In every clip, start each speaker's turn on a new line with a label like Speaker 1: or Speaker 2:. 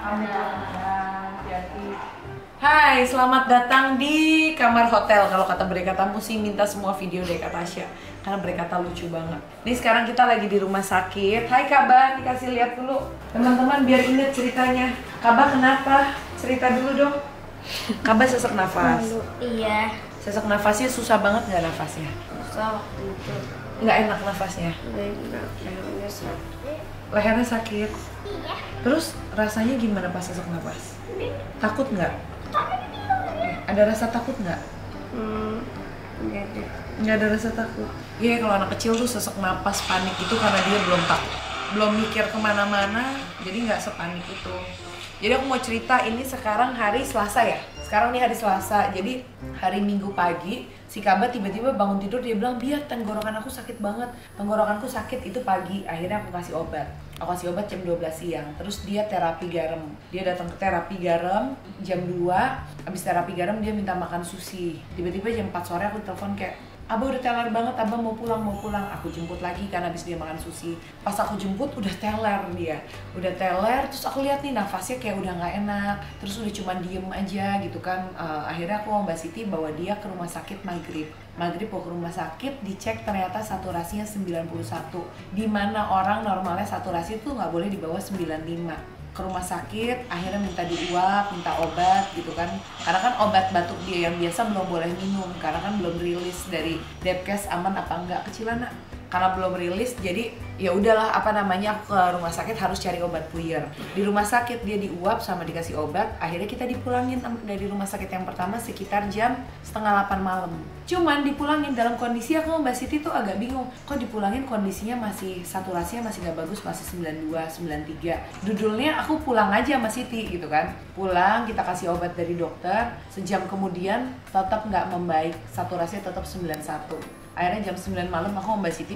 Speaker 1: Hati-hati. Hai, selamat datang di kamar hotel. Kalau kata Brekatamu sih minta semua video deh kata Tasya. Karena Brekata lucu banget. Nih sekarang kita lagi di rumah sakit. Hai Kaba, dikasih lihat dulu. Teman-teman biar ingat ceritanya. Kaba kenapa? Cerita dulu dong. Kaba sesak nafas.
Speaker 2: Iya.
Speaker 1: Sesak nafasnya susah banget nggak nafasnya?
Speaker 2: Susah waktu itu.
Speaker 1: Nggak enak nafasnya?
Speaker 2: Nggak enak, lehernya sakit.
Speaker 1: Lehernya sakit?
Speaker 2: Iya.
Speaker 1: Terus rasanya gimana pas sesak nafas? Takut nggak? Ada rasa takut nggak?
Speaker 2: Nggak ada.
Speaker 1: Nggak ada rasa takut. Iya, kalau anak kecil tuh sesak napas panik itu karena dia belum takut, belum mikir kemana-mana, jadi nggak sepanik itu. Jadi aku mau cerita, ini sekarang hari Selasa ya. Sekarang nih hari Selasa, jadi hari Minggu pagi si Kaba tiba-tiba bangun tidur, dia bilang, "Biar tenggorokan aku sakit banget, tenggorokanku sakit." Itu pagi, akhirnya aku kasih obat. Aku kasih obat jam 12 siang, terus dia terapi garam. Dia datang ke terapi garam jam 2, habis terapi garam dia minta makan sushi. Tiba-tiba jam 4 sore aku telepon kayak, "Abah udah teler banget, Abah mau pulang, mau pulang." Aku jemput lagi kan habis dia makan sushi. Pas aku jemput udah teler dia. Udah teler, terus aku lihat nih nafasnya kayak udah nggak enak. Terus udah cuma diem aja gitu kan. Akhirnya aku sama Mbak Siti bawa dia ke rumah sakit maghrib. Maghrib mau ke rumah sakit, dicek ternyata saturasinya 91. Dimana orang normalnya saturasi tuh nggak boleh di bawah 95. Ke rumah sakit, akhirnya minta diuap, minta obat gitu kan. Karena kan obat batuk dia yang biasa belum boleh minum, karena kan belum rilis dari Depkes aman apa enggak, kecilan nak. Karena belum rilis, jadi ya udahlah aku ke rumah sakit harus cari obat puyer. Di rumah sakit dia diuap sama dikasih obat, akhirnya kita dipulangin dari rumah sakit yang pertama sekitar jam setengah 8 malam. Cuman dipulangin dalam kondisi aku sama Mbak Siti tuh agak bingung, kok dipulangin kondisinya masih saturasinya masih gak bagus, masih 92, 93. Judulnya aku pulang aja sama Siti gitu kan. Pulang, kita kasih obat dari dokter, sejam kemudian tetap nggak membaik, saturasinya tetap 91. Akhirnya jam 9 malam aku sama Mbak Siti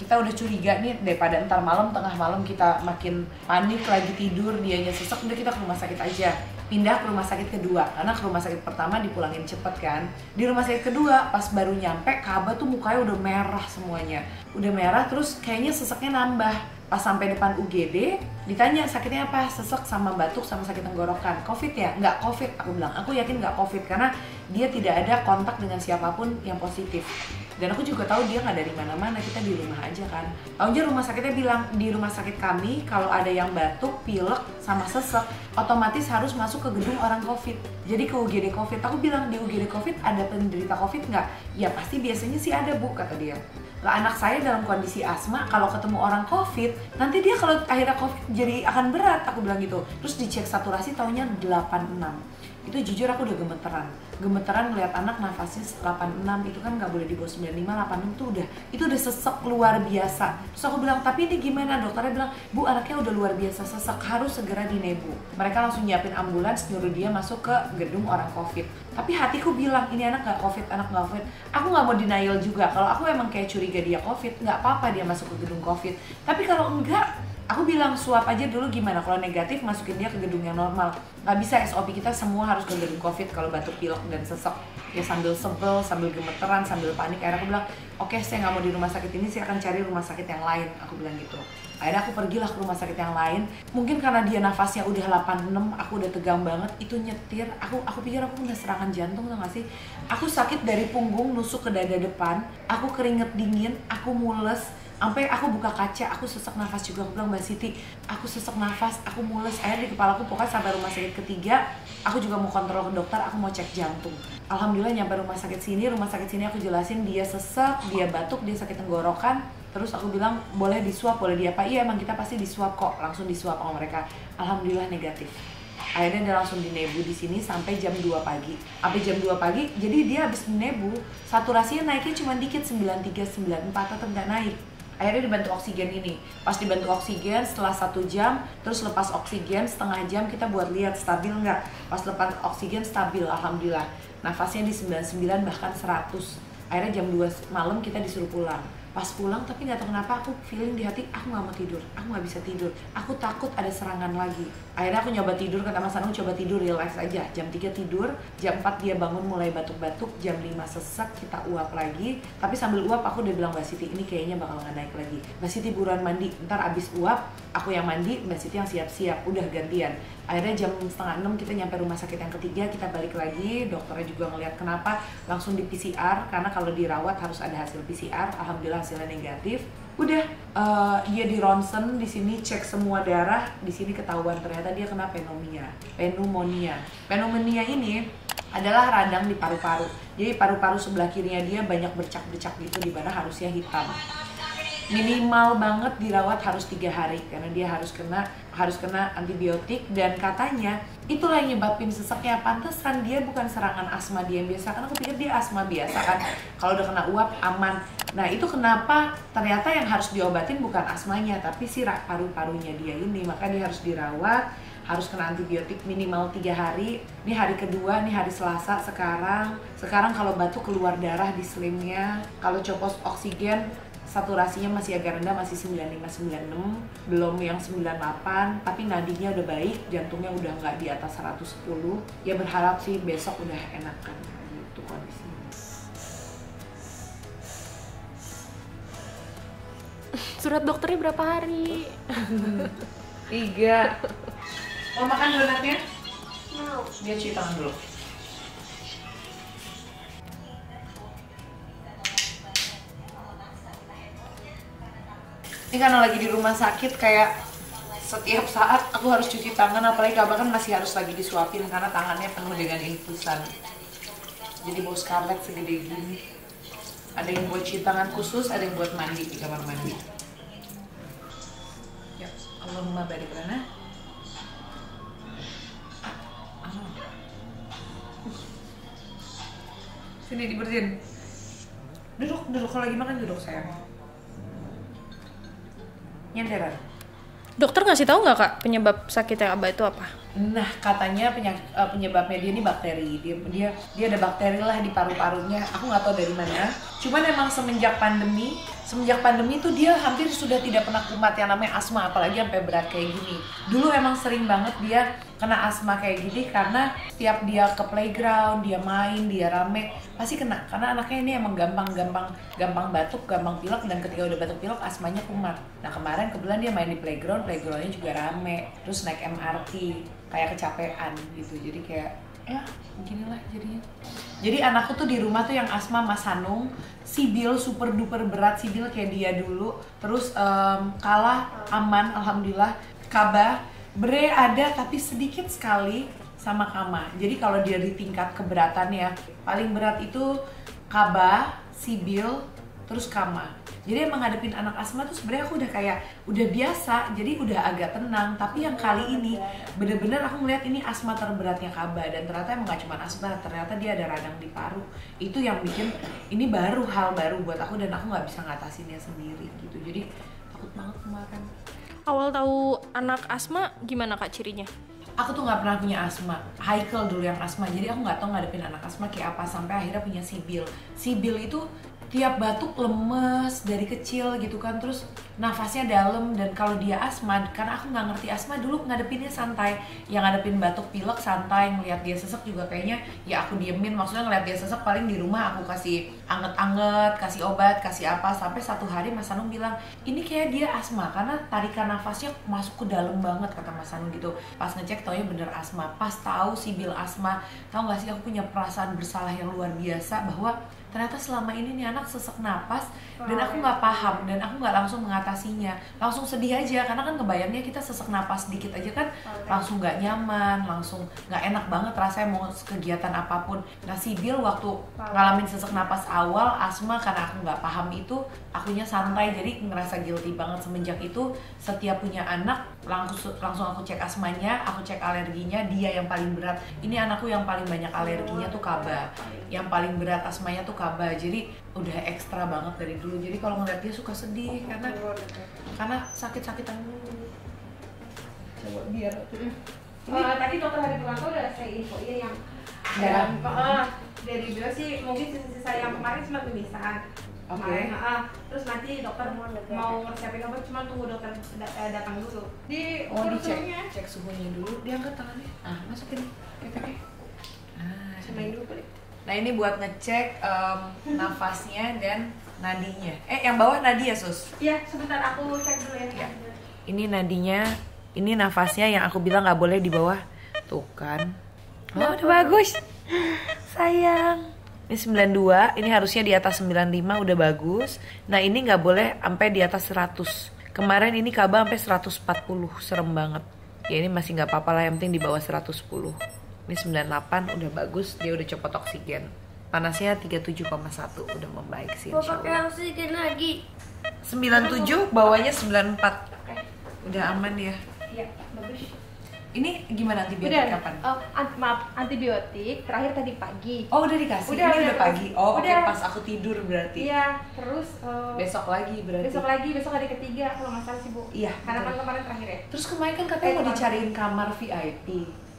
Speaker 1: kita udah curiga nih, daripada ntar malam, tengah malam kita makin panik lagi tidur, dianya sesak, udah kita ke rumah sakit aja. Pindah ke rumah sakit kedua, karena ke rumah sakit pertama dipulangin cepet kan. Di rumah sakit kedua pas baru nyampe, Kaba tuh mukanya udah merah semuanya. Udah merah, terus kayaknya sesaknya nambah. Pas sampai depan UGD, ditanya sakitnya apa, sesek sama batuk sama sakit tenggorokan. Covid ya? Nggak Covid, aku bilang. Aku yakin nggak Covid karena dia tidak ada kontak dengan siapapun yang positif. Dan aku juga tahu dia nggak dari mana-mana, kita di rumah aja kan. Tahunya rumah sakitnya bilang, di rumah sakit kami kalau ada yang batuk, pilek, sama sesek, otomatis harus masuk ke gedung orang Covid. Jadi ke UGD Covid. Aku bilang, di UGD Covid ada penderita Covid nggak? Ya pasti biasanya sih ada bu, kata dia. Lah anak saya dalam kondisi asma, kalau ketemu orang Covid, nanti dia kalau akhirnya Covid jadi akan berat, aku bilang gitu. Terus dicek saturasi taunya 86. Itu jujur aku udah gemeteran ngeliat anak nafasnya 86, itu kan nggak boleh di bawah 95, 86 tuh itu udah sesek luar biasa. Terus aku bilang, tapi ini gimana? Dokternya bilang, "Bu, anaknya udah luar biasa sesek, harus segera dinebu." Mereka langsung nyiapin ambulans, nyuruh dia masuk ke gedung orang Covid. Tapi hatiku bilang, ini anak nggak Covid, anak nggak Covid. Aku nggak mau denial juga, kalau aku emang kayak curiga dia Covid, nggak apa-apa dia masuk ke gedung Covid. Tapi kalau enggak, aku bilang swab aja dulu gimana, kalau negatif masukin dia ke gedung yang normal. Nggak bisa, SOP kita semua harus ke gedung Covid kalau batuk pilek dan sesek. Ya sambil sebel, sambil gemeteran, sambil panik. Akhirnya aku bilang, "Oke, saya nggak mau di rumah sakit ini, saya akan cari rumah sakit yang lain." Aku bilang gitu. Akhirnya aku pergilah ke rumah sakit yang lain. Mungkin karena dia nafasnya udah 86, aku udah tegang banget. Itu nyetir, aku pikir aku punya serangan jantung, tau gak sih? Aku sakit dari punggung nusuk ke dada depan, aku keringet dingin, aku mules. Sampai aku buka kaca, aku sesak nafas juga. Aku bilang, "Mbak Siti, aku sesak nafas, aku mules." Akhirnya di kepala aku pokoknya sampai rumah sakit ketiga, aku juga mau kontrol ke dokter, aku mau cek jantung. Alhamdulillah nyampe rumah sakit sini aku jelasin dia sesak, dia batuk, dia sakit tenggorokan. Terus aku bilang, "Boleh disuap, boleh diapa?" "Iya, emang kita pasti disuap kok." Langsung disuap sama mereka. Alhamdulillah negatif. Akhirnya dia langsung dinebu di sini sampai jam 2 pagi. Sampai jam 2 pagi, jadi dia habis dinebu, saturasinya naiknya cuma dikit, 93, 94, tetap nggak naik. Akhirnya dibantu oksigen ini. Pas dibantu oksigen setelah 1 jam, terus lepas oksigen setengah jam, kita buat lihat stabil nggak. Pas lepas oksigen stabil, alhamdulillah. Nafasnya di 99 bahkan 100. Akhirnya jam 2 malam kita disuruh pulang. Pas pulang tapi nggak tahu kenapa aku feeling di hati aku nggak mau tidur, aku nggak bisa tidur, aku takut ada serangan lagi. Akhirnya aku nyoba tidur, kata Mas Anung coba tidur relax aja. Jam 3 tidur, jam 4 dia bangun mulai batuk-batuk, jam 5 sesak, kita uap lagi. Tapi sambil uap aku udah bilang Mbak Siti ini kayaknya bakal nggak naik lagi. Mbak Siti buruan mandi, ntar abis uap aku yang mandi, Mbak Siti yang siap-siap, udah gantian. Akhirnya jam setengah 6 kita nyampe rumah sakit yang ketiga, kita balik lagi, dokternya juga ngeliat kenapa, langsung di PCR, karena kalau dirawat harus ada hasil PCR, alhamdulillah hasilnya negatif. Udah, dia di ronsen, di sini cek semua darah, di sini ketahuan ternyata dia kena pneumonia. Pneumonia ini adalah radang di paru-paru, jadi paru-paru sebelah kirinya dia banyak bercak-bercak gitu, di mana harusnya hitam. Minimal banget dirawat harus 3 hari karena dia harus kena antibiotik, dan katanya itulah yang nyebabin seseknya. Pantesan dia bukan serangan asma dia yang biasa, karena aku pikir dia asma biasa kan, kalau udah kena uap aman. Nah itu kenapa ternyata yang harus diobatin bukan asmanya tapi si paru-parunya dia ini, maka dia harus dirawat, harus kena antibiotik minimal 3 hari. Ini hari kedua, ini hari Selasa sekarang kalau batuk keluar darah di selimnya, kalau copot oksigen saturasinya masih agak rendah, masih 95-96, belum yang 98, tapi nadinya udah baik, jantungnya udah nggak di atas 110. Ya berharap sih besok udah enakan gitu kondisinya.
Speaker 3: Surat dokternya berapa hari?
Speaker 1: 3. Mau makan donatnya?
Speaker 2: Mau.
Speaker 1: Dia cuci tangan dulu. Ini karena lagi di rumah sakit, kayak setiap saat aku harus cuci tangan, apalagi Kaba kan masih harus lagi disuapin karena tangannya penuh dengan infusan. Jadi bau scarlet segede gini. Ada yang buat cuci tangan khusus, ada yang buat mandi di kamar mandi. Ya, Allahumma barik lana. Sini dibersihin. Duduk kalau lagi makan duduk sayang. Nyenderan.
Speaker 3: Dokter ngasih tahu nggak Kak penyebab sakitnya Abah itu apa?
Speaker 1: Nah katanya penyebabnya dia ini bakteri. Dia ada bakteri lah di paru-parunya. Aku nggak tahu dari mana. Cuman emang semenjak pandemi tuh dia hampir sudah tidak pernah kumat yang namanya asma, apalagi sampai berat kayak gini. Dulu emang sering banget dia kena asma kayak gini karena setiap dia ke playground, dia main, dia rame, pasti kena. Karena anaknya ini emang gampang batuk, gampang pilek, dan ketika udah batuk pilek asmanya kumat. Nah kemarin kebetulan dia main di playgroundnya juga rame, terus naik MRT, kayak kecapean gitu. Jadi kayak ya beginilah jadinya. Jadi anakku tuh di rumah tuh yang asma Mas Hanung, sibil super duper berat, sibil kayak dia dulu, terus kalah aman alhamdulillah. Kaba Bre ada tapi sedikit sekali sama Kama. Jadi kalau dia di tingkat keberatan ya, paling berat itu Kaba, sibil, terus Kama. Jadi emang ngadepin anak asma tuh sebenarnya aku udah biasa, jadi udah agak tenang. Tapi yang kali ini bener-bener aku ngeliat ini asma terberatnya Kaba, dan ternyata emang gak cuma asma, ternyata dia ada radang di paru. Itu yang bikin ini hal baru buat aku, dan aku nggak bisa ngatasinnya sendiri gitu. Jadi takut banget kemarin.
Speaker 3: Awal tahu anak asma gimana Kak cirinya?
Speaker 1: Aku tuh nggak pernah punya asma. Haikal dulu yang asma, jadi aku nggak tahu ngadepin anak asma kayak apa, sampai akhirnya punya sibil. Sibil itu tiap batuk lemes dari kecil gitu kan, terus nafasnya dalam. Dan kalau dia asma, karena aku nggak ngerti asma dulu, ngadepinnya santai. Yang ngadepin batuk pilek santai, ngeliat dia sesek juga kayaknya ya aku diemin. Maksudnya ngeliat dia sesek paling di rumah aku kasih anget-anget, kasih obat, kasih apa. Sampai satu hari Mas Anung bilang ini kayak dia asma karena tarikan nafasnya masuk ke dalam banget, kata Mas Anung gitu. Pas ngecek taunya bener asma. Pas tahu sibil asma, tahu nggak sih aku punya perasaan bersalah yang luar biasa bahwa ternyata selama ini nih anak sesek napas dan aku nggak paham, dan aku nggak langsung mengatasinya, langsung sedih aja karena kan kebayangnya kita sesek napas dikit aja kan langsung nggak nyaman, langsung nggak enak banget rasanya mau kegiatan apapun. Nah sibil waktu ngalamin sesek napas awal asma, karena aku nggak paham itu, akunya santai, jadi ngerasa guilty banget. Semenjak itu setiap punya anak langsung aku cek asmanya, aku cek alerginya. Dia yang paling berat, ini anakku yang paling banyak alerginya tuh Kaba, yang paling berat asmanya tuh Kaba. Jadi udah ekstra banget dari dulu. Jadi kalau ngeliat dia suka sedih karena sakit-sakitan dulu. Coba biar
Speaker 4: tadi dokter hari Purwanto udah saya infoin yang dari bilang sih mungkin sisa yang kemarin cuma pemisahan.
Speaker 1: Oke.
Speaker 4: Terus nanti dokter mau resepin obat, cuma tunggu dokter datang dulu.
Speaker 1: Oh,
Speaker 4: Ukur
Speaker 1: dicek,
Speaker 4: suhunya.
Speaker 1: cek suhunya dulu. Diangkat tangannya. Ah, masukin keteknya.
Speaker 4: Cobain dulu boleh.
Speaker 1: Nah ini buat ngecek nafasnya dan nadinya. Yang bawah nadi ya sus?
Speaker 4: Iya, sebentar aku cek dulu ya.
Speaker 1: Ini nadinya, ini nafasnya yang aku bilang nggak boleh di bawah. Tuh kan. Oh udah bagus. Sayang. Ini 92, ini harusnya di atas 95 udah bagus. Nah ini nggak boleh sampai di atas 100. Kemarin ini Kaba sampai 140, serem banget. Ya ini masih nggak apa-apa lah, yang penting di bawah 110. Ini 98 udah bagus, dia udah copot oksigen. Panasnya 37,1 udah membaik sih
Speaker 2: Mau
Speaker 1: insya
Speaker 2: pakai
Speaker 1: Allah.
Speaker 2: oksigen lagi.
Speaker 1: 97, bawahnya 94. Udah aman ya.
Speaker 4: Iya, bagus.
Speaker 1: Ini gimana antibiotik
Speaker 4: Udah,
Speaker 1: kapan?
Speaker 4: maaf, antibiotik terakhir tadi pagi.
Speaker 1: Oh udah dikasih,
Speaker 4: Udah,
Speaker 1: ini
Speaker 4: udah
Speaker 1: udah pagi. Oh oke,
Speaker 4: udah.
Speaker 1: pas aku tidur berarti.
Speaker 4: Iya, terus
Speaker 1: Besok lagi berarti.
Speaker 4: besok hari ketiga kalau nggak salah sih Bu.
Speaker 1: Iya,
Speaker 4: Karena
Speaker 1: betul.
Speaker 4: kan kemarin terakhir ya.
Speaker 1: Terus kemarin kan katanya mau dicariin kamar VIP.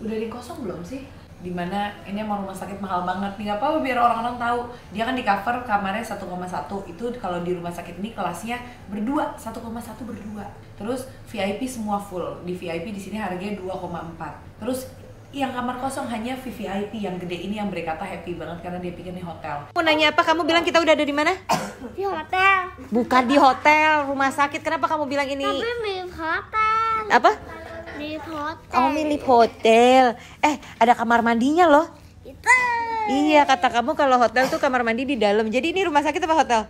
Speaker 1: Udah ada yang kosong belum sih? Dimana ini emang rumah sakit mahal banget nih, nggak apa-apa biar orang-orang tahu. Dia kan di cover kamarnya 1,1. Itu kalau di rumah sakit ini kelasnya berdua, 1,1 berdua. Terus VIP semua full. Di VIP di sini harganya 2,4. Terus yang kamar kosong hanya VVIP yang gede ini yang berkata happy banget karena dia pikir ini hotel.
Speaker 5: Mau nanya apa? Kamu bilang kita udah ada di mana?
Speaker 2: Di hotel.
Speaker 5: Bukan di hotel, rumah sakit. Kenapa kamu bilang ini?
Speaker 2: Tapi mirip hotel.
Speaker 5: Apa?
Speaker 2: Mirip hotel.
Speaker 5: Oh, milih hotel. Ada kamar mandinya loh.
Speaker 2: Itu.
Speaker 5: Iya, kata kamu kalau hotel tuh kamar mandi di dalam. Jadi ini rumah sakit apa hotel?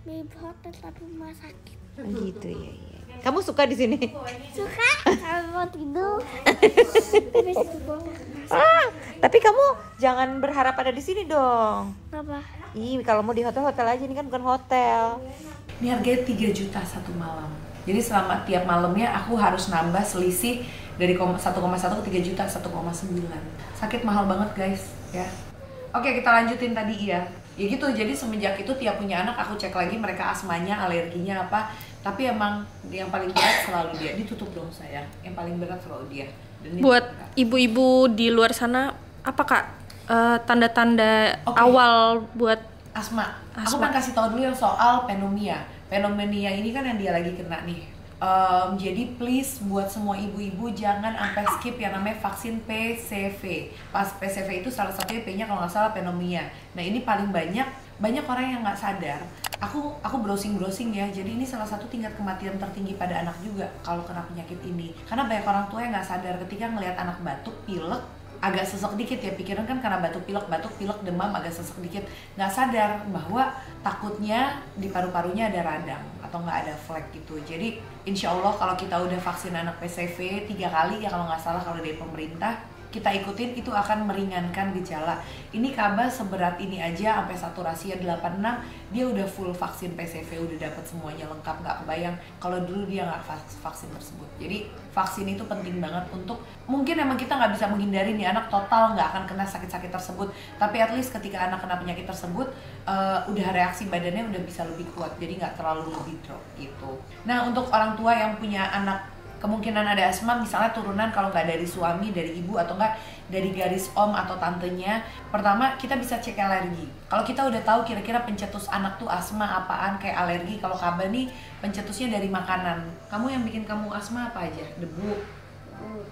Speaker 2: Mirip hotel tapi rumah sakit.
Speaker 5: Oh, gitu ya. Kamu suka di sini?
Speaker 2: Suka? Kalau mau tidur. Tapi situ banget.
Speaker 5: Tapi kamu jangan berharap ada di sini dong.
Speaker 2: Apa?
Speaker 5: Ih, kalau mau di hotel aja, ini kan bukan hotel.
Speaker 1: Ini harganya 3 juta satu malam. Jadi selama tiap malamnya aku harus nambah selisih dari 1,1 ke 3 juta 1,9. Sakit mahal banget guys ya. Oke kita lanjutin tadi ya. Ya gitu, jadi semenjak itu tiap punya anak aku cek lagi mereka asmanya, alerginya apa. Tapi emang yang paling berat selalu dia. Ditutup dong sayang. Yang paling berat selalu dia. Dan ini
Speaker 3: Buat
Speaker 1: berat.
Speaker 3: ibu-ibu di luar sana, apa Kak tanda-tanda
Speaker 1: Oke.
Speaker 3: awal buat
Speaker 1: Asma. Aku
Speaker 3: Asma.
Speaker 1: pengen kasih tahu dulu yang soal pneumonia. Pneumonia ini kan yang dia lagi kena nih. Jadi please buat semua ibu-ibu jangan sampai skip yang namanya vaksin PCV. Pas PCV itu salah satunya P-nya kalau nggak salah pneumonia. Nah ini paling banyak orang yang nggak sadar. Aku browsing ya. Jadi ini salah satu tingkat kematian tertinggi pada anak juga kalau kena penyakit ini. Karena banyak orang tua yang nggak sadar ketika ngelihat anak batuk, pilek, agak sesek dikit ya, pikiran kan karena batuk pilek, demam, agak sesek dikit, nggak sadar bahwa takutnya di paru-parunya ada radang atau nggak ada flek gitu. Jadi insya Allah kalau kita udah vaksin anak PCV 3 kali ya kalau nggak salah kalau dari pemerintah kita ikutin itu akan meringankan gejala. Ini Kaba seberat ini aja sampai saturasinya 86, dia udah full vaksin PCV, udah dapat semuanya lengkap, nggak kebayang kalau dulu dia nggak vaksin tersebut. Jadi vaksin itu penting banget untuk, mungkin emang kita nggak bisa menghindari nih anak total nggak akan kena sakit-sakit tersebut, tapi at least ketika anak kena penyakit tersebut udah reaksi badannya udah bisa lebih kuat, jadi nggak terlalu lebih drop gitu. Nah untuk orang tua yang punya anak kemungkinan ada asma, misalnya turunan kalau nggak dari suami, dari ibu atau enggak dari garis om atau tantenya, pertama kita bisa cek alergi. Kalau kita udah tahu kira-kira pencetus anak tuh asma apaan, kayak alergi, kalau Kaba nih pencetusnya dari makanan. Kamu yang bikin kamu asma apa aja? Debu,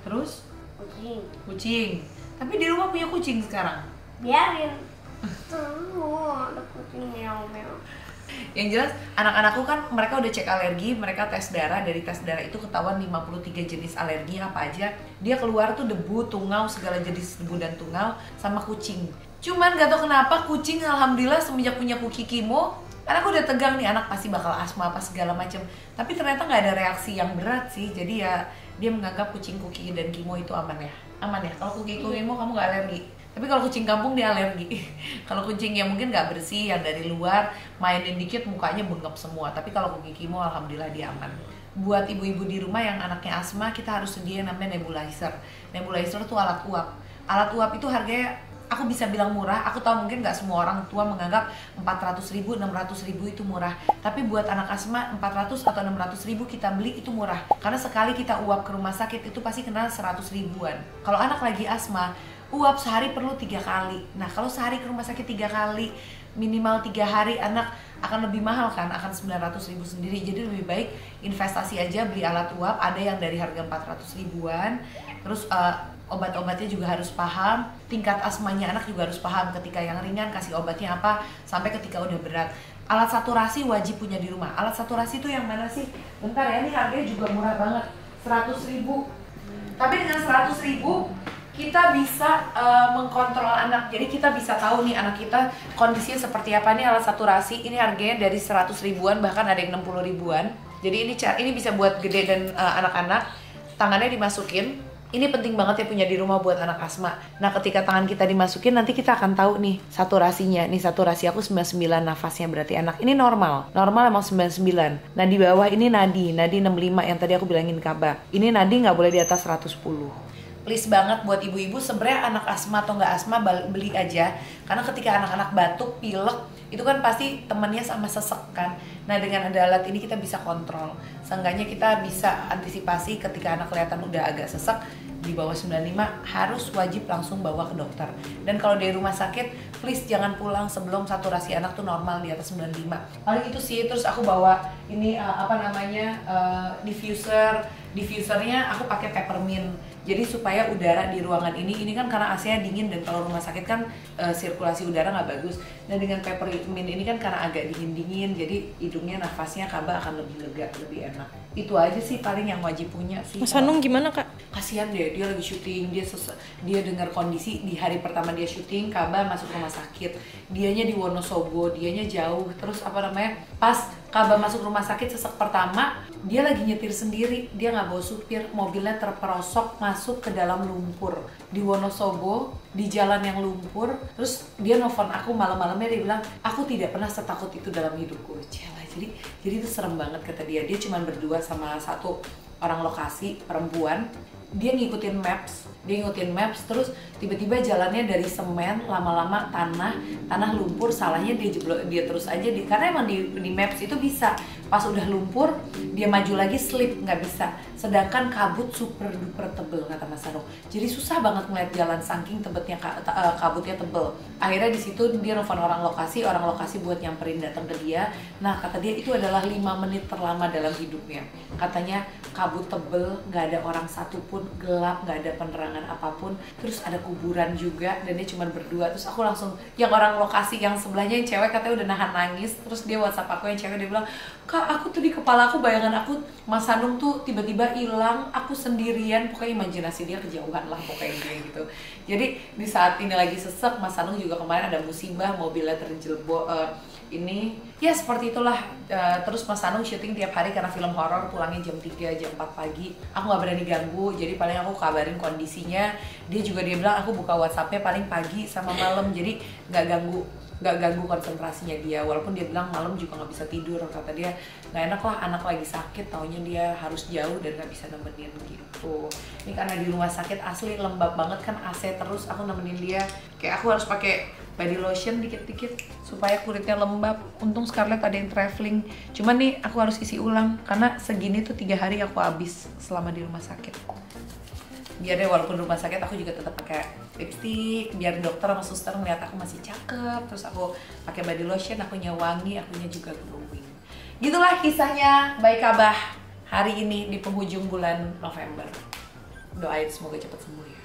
Speaker 1: terus kucing. Tapi di rumah punya kucing sekarang.
Speaker 2: Biarin. Tuh, ada kucing meow.
Speaker 1: Yang jelas anak-anakku kan mereka udah cek alergi, mereka tes darah, dari tes darah itu ketahuan 53 jenis alergi apa aja. Dia keluar tuh debu, tungau, segala jenis debu dan tungau sama kucing. Cuman gak tau kenapa kucing alhamdulillah semenjak punya Kuki Kimo, karena aku udah tegang nih anak pasti bakal asma apa segala macem. Tapi ternyata nggak ada reaksi yang berat sih. Jadi ya dia menganggap kucing Kuki dan Kimo itu aman ya. Aman ya. Kalau Kuki Kimo kamu nggak alergi. Tapi kalau kucing kampung dia alergi. Kalau kucing yang mungkin nggak bersih, yang dari luar, mainin dikit mukanya bengkak semua. Tapi kalau Kuki Kimo alhamdulillah dia aman. Buat ibu-ibu di rumah yang anaknya asma, kita harus sediain namanya nebulizer. Nebulizer tuh alat uap. Alat uap itu harganya aku bisa bilang murah. Aku tahu mungkin nggak semua orang tua menganggap 400.000, 600.000 itu murah. Tapi buat anak asma 400 atau 600.000 kita beli itu murah. Karena sekali kita uap ke rumah sakit itu pasti kena 100 ribuan. Kalau anak lagi asma, uap sehari perlu 3 kali. Nah kalau sehari ke rumah sakit 3 kali, minimal 3 hari anak akan lebih mahal kan, akan 900.000 sendiri. Jadi lebih baik investasi aja, beli alat uap, ada yang dari harga 400 ribuan. Terus obat-obatnya juga harus paham, tingkat asmanya anak juga harus paham, ketika yang ringan kasih obatnya apa, sampai ketika udah berat. Alat saturasi wajib punya di rumah. Alat saturasi itu yang mana sih? Bentar ya, ini harganya juga murah banget, 100.000. Tapi dengan 100.000 kita bisa mengkontrol anak. Jadi kita bisa tahu nih anak kita kondisinya seperti apa. Nih alat saturasi, ini harganya dari 100 ribuan, bahkan ada yang 60 ribuan. Jadi ini bisa buat gede dan anak-anak. Tangannya dimasukin. Ini penting banget ya punya di rumah buat anak asma. Nah, ketika tangan kita dimasukin, nanti kita akan tahu nih saturasinya. Nih saturasi aku 99 nafasnya, berarti anak ini normal. Normal emang 99. Nah, di bawah ini nadi 65 yang tadi aku bilangin Kaba. Ini nadi nggak boleh di atas 110. Please banget buat ibu-ibu, sebenarnya anak asma atau nggak asma beli aja. Karena ketika anak-anak batuk, pilek, itu kan pasti temennya sama sesek kan. Nah, dengan ada alat ini kita bisa kontrol. Seenggaknya kita bisa antisipasi ketika anak kelihatan udah agak sesek, di bawah 95 harus wajib langsung bawa ke dokter. Dan kalau di rumah sakit, please jangan pulang sebelum saturasi anak tuh normal di atas 95. Paling itu sih. Terus aku bawa ini diffusernya aku pakai peppermint. Jadi supaya udara di ruangan ini kan karena AC-nya dingin, dan kalau rumah sakit kan sirkulasi udara nggak bagus. Nah, dengan peppermint ini kan karena agak dingin-dingin, jadi hidungnya, nafasnya Kaba akan lebih lega, lebih enak. Itu aja sih paling yang wajib punya sih.
Speaker 3: Mas Hanung gimana kak?
Speaker 1: Kasihan deh, dia lagi syuting, dia dengar kondisi di hari pertama dia syuting, Kaba masuk rumah sakit. Dianya di Wonosobo, dianya jauh. Terus pas Kaba masuk rumah sakit sesek pertama, dia lagi nyetir sendiri, dia nggak bawa supir, mobilnya terperosok masuk ke dalam lumpur di Wonosobo, di jalan yang lumpur. Terus dia nelfon aku malam-malamnya, dia bilang, aku tidak pernah setakut itu dalam hidupku. Jadi itu serem banget kata dia. Dia cuma berdua sama satu orang lokasi perempuan. Dia ngikutin maps, terus tiba-tiba jalannya dari semen, lama-lama tanah lumpur, salahnya dia terus aja karena emang di maps itu bisa. Pas udah lumpur, dia maju lagi slip, nggak bisa. Sedangkan kabut super duper tebel kata Mas Hanung. Jadi susah banget ngeliat jalan saking tebetnya kabutnya tebel. Akhirnya di situ dia nelfon orang lokasi buat nyamperin datang ke dia. Nah, kata dia itu adalah 5 menit terlama dalam hidupnya. Katanya kabut tebel, nggak ada orang satupun, gelap, nggak ada penerangan apapun. Terus ada kuburan juga, dan dia cuma berdua. Terus aku langsung, yang orang lokasi yang sebelahnya yang cewek katanya udah nahan nangis. Terus dia WhatsApp aku yang cewek, dia bilang, Kak, aku tuh di kepala aku bayangan aku Mas Hanung tuh tiba-tiba hilang, aku sendirian, pokoknya imajinasi dia kejauhan lah pokoknya dia gitu. Jadi di saat ini lagi sesek, Mas Hanung juga kemarin ada musibah, mobilnya terjelbok ini. Ya seperti itulah. Terus Mas Hanung syuting tiap hari karena film horor, pulangnya jam 3, jam 4 pagi. Aku gak berani ganggu, jadi paling aku kabarin kondisinya. Dia bilang aku buka WhatsAppnya paling pagi sama malam, jadi gak ganggu konsentrasinya dia. Walaupun dia bilang malam juga nggak bisa tidur, kata dia nggak enak lah, anak lagi sakit, taunya dia harus jauh dan nggak bisa nemenin gitu. Ini karena di rumah sakit asli lembab banget kan, AC terus, aku nemenin dia. Kayak aku harus pakai body lotion dikit-dikit supaya kulitnya lembab. Untung Scarlett ada yang traveling. Cuman nih aku harus isi ulang karena segini tuh 3 hari aku habis selama di rumah sakit. Biar deh walaupun rumah sakit aku juga tetap pakai lipstick, biar dokter sama suster ngeliat aku masih cakep. Terus aku pakai body lotion, akunya wangi, akunya juga glowing. Gitulah kisahnya Bayi Kabah hari ini di penghujung bulan November. Doain semoga cepat sembuh ya.